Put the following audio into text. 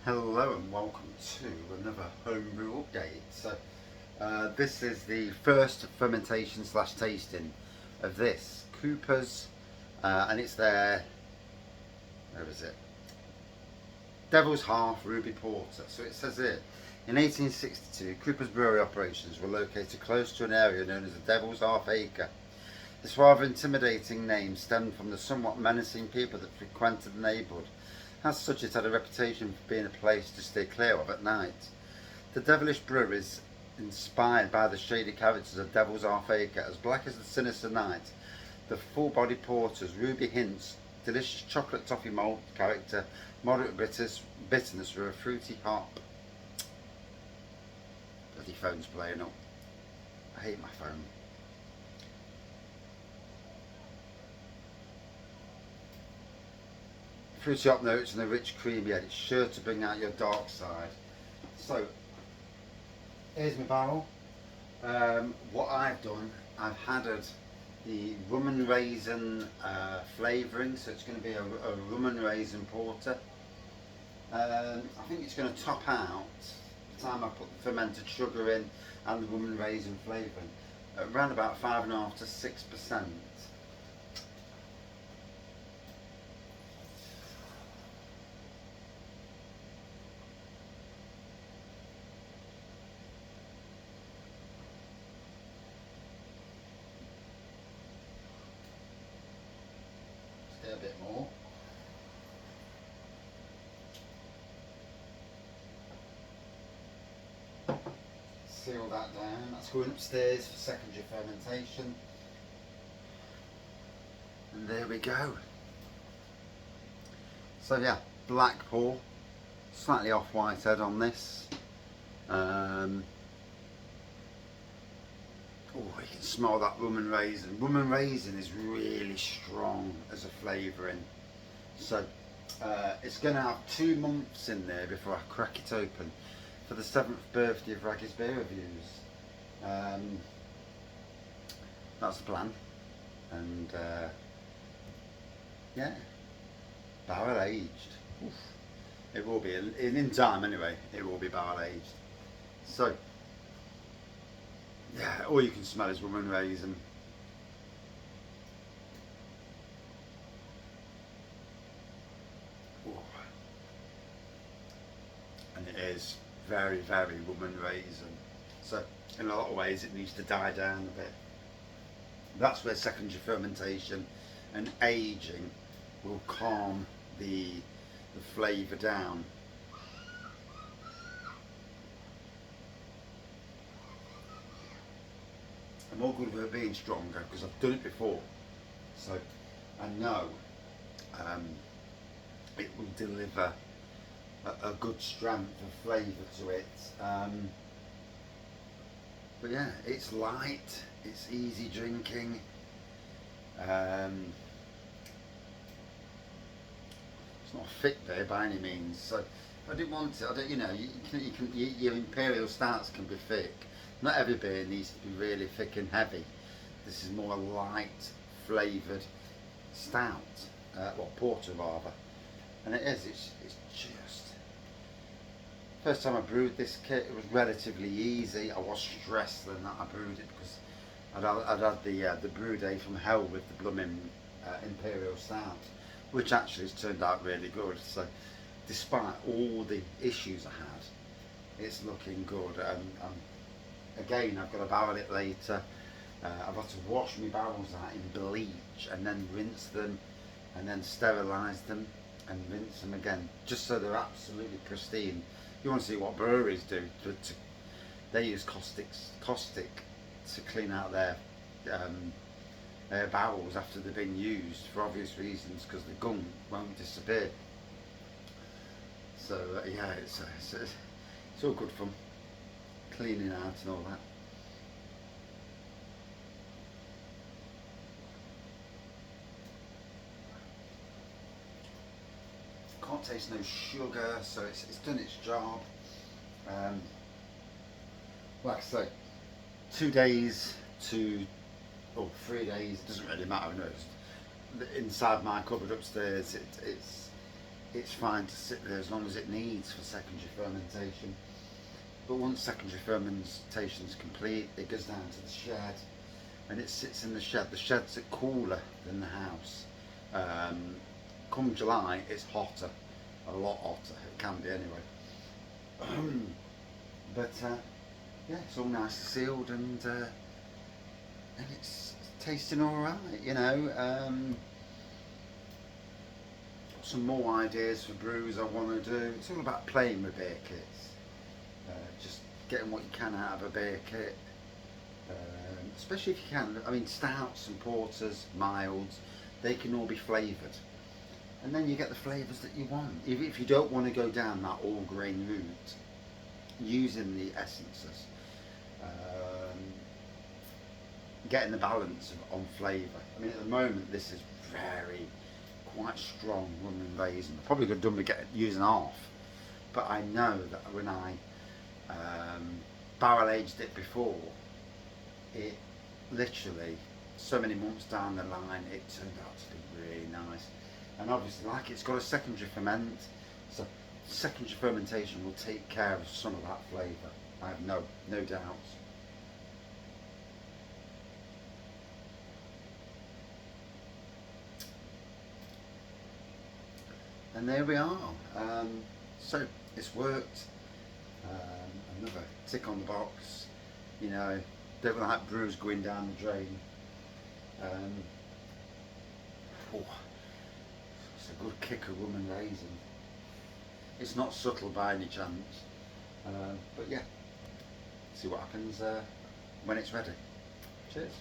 Hello and welcome to another homebrew update. This is the first fermentation slash tasting of this Cooper's, and it's their, where is it? Devil's Half Ruby Porter. So it says here, in 1862, Cooper's brewery operations were located close to an area known as the Devil's Half Acre. This rather intimidating name stemmed from the somewhat menacing people that frequented the neighbourhood. As such, it had a reputation for being a place to stay clear of at night. The devilish brew is inspired by the shady characters of Devil's Half Acre. As black as the sinister night, the full-body porters, ruby hints, delicious chocolate toffee malt character, moderate bitterness with a fruity hop. Bloody phone's playing up. I hate my phone. Fruity hop notes and a rich creamy head. It's sure to bring out your dark side. So, here's my barrel. What I've done, I've added the rum and raisin flavouring, so it's going to be a rum and raisin porter. I think it's going to top out the time I put the fermented sugar in and the rum and raisin flavouring around about 5.5 to 6%. A bit more. Seal that down. That's going upstairs for secondary fermentation. And there we go. So yeah, black pour, slightly off white head on this. Oh, you can smell that rum and raisin. Rum and raisin is really strong as a flavouring. So it's going to have 2 months in there before I crack it open for the 7th birthday of Raggy's Beer Reviews. That's the plan. And yeah, barrel aged. Oof. It will be, in time anyway, it will be barrel aged. So yeah, all you can smell is rum and raisin. Ooh. And it is very, very rum and raisin. So in a lot of ways it needs to die down a bit. That's where secondary fermentation and aging will calm the flavour down. I'm all good with it being stronger because I've done it before, so I know it will deliver a good strength of flavour to it. But yeah, it's light, it's easy drinking. It's not a thick beer by any means, so I didn't want it. I don't, your imperial stouts can be thick. Not every beer needs to be really thick and heavy. This is more light flavoured stout, well, porter rather, and it is. It's just first time I brewed this kit. It was relatively easy. I was stressed when I brewed it because I'd had the brew day from hell with the blooming imperial stout, which actually has turned out really good. So, despite all the issues I had, it's looking good. Again, I've got to barrel it later. I've got to wash my barrels out in bleach and then rinse them and then sterilise them and rinse them again, just so they're absolutely pristine. You want to see what breweries do. They use caustic to clean out their barrels after they've been used for obvious reasons, because the gunk won't disappear. So yeah, it's all good fun. Cleaning out and all that. Can't taste no sugar, so it's done its job. Like I say, 2 days to, or 3 days, it doesn't really matter, no. Inside my cupboard upstairs, it's it's fine to sit there as long as it needs for secondary fermentation. But once secondary fermentation is complete, it goes down to the shed, and it sits in the shed. The shed's cooler than the house. Come July, it's hotter, a lot hotter. It can be anyway. But yeah, it's all nice sealed, and it's tasting all right. You know, some more ideas for brews I want to do. It's all about playing with beer kits, just getting what you can out of a beer kit. Especially if you can. I mean, stouts and porters, milds, they can all be flavoured, and then you get the flavours that you want. If you don't want to go down that all grain route, using the essences, getting the balance on flavour. I mean, at the moment this is quite strong rum and raisin. I probably could have done with using half, but I know that when I barrel aged it before, it literally, so many months down the line, it turned out to be really nice. And obviously, like, it's got a secondary ferment, so secondary fermentation will take care of some of that flavour. I have no doubts. And there we are. So it's worked. Another tick on the box. You know, don't like brews going down the drain. Oh, it's a good kick of rum and raisin. It's not subtle by any chance, but yeah, see what happens when it's ready. Cheers.